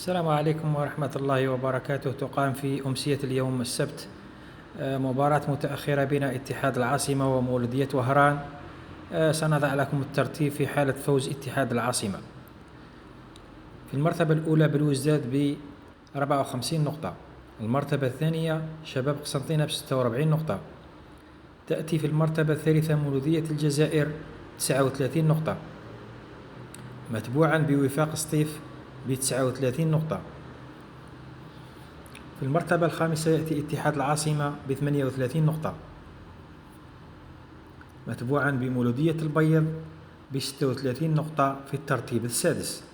السلام عليكم ورحمة الله وبركاته. تقام في أمسية اليوم السبت مباراة متأخرة بين اتحاد العاصمة ومولودية وهران. سنضع لكم الترتيب في حالة فوز اتحاد العاصمة. في المرتبة الأولى بلوزداد ب 54 نقطة. المرتبة الثانية شباب قسنطينة ب 46 نقطة. تأتي في المرتبة الثالثة مولودية الجزائر 39 نقطة، متبوعا بوفاق سطيف ب 39 نقطة. في المرتبة الخامسة يأتي اتحاد العاصمة ب 38 نقطة، متبوعا بمولودية البيض ب 36 نقطة في الترتيب السادس.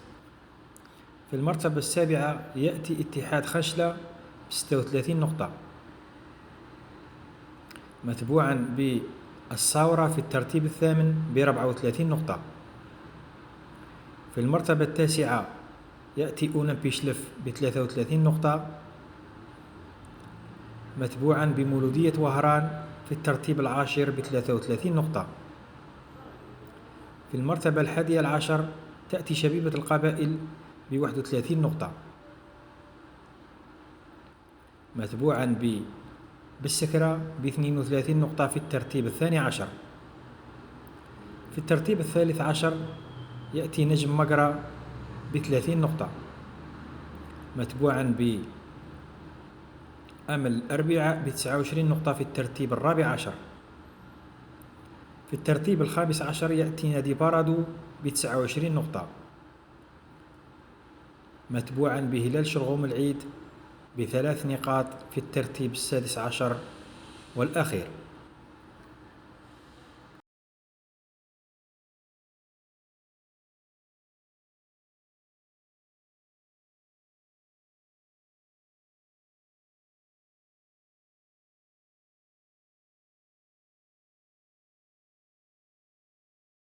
في المرتبة السابعة يأتي اتحاد خشلة ب 36 نقطة، متبوعا بالصاورة في الترتيب الثامن ب 34 نقطة. في المرتبة التاسعة يأتي أولمبي شلف ب 33 نقطة، متبوعا بمولودية وهران في الترتيب العاشر ب 33 نقطة. في المرتبة 11 تأتي شبيبة القبائل ب 31 نقطة، متبوعا بالسكرة ب 32 نقطة في الترتيب الثاني عشر. في الترتيب الثالث عشر يأتي نجم مقرة ب 30 نقطة، متبوعا أمل أربعة ب 29 نقطة في الترتيب الرابع عشر. في الترتيب الخامس عشر يأتي نادي بارادو ب 29 نقطة، متبوعا بهلال شرغوم العيد ب3 نقاط في الترتيب السادس عشر والأخير.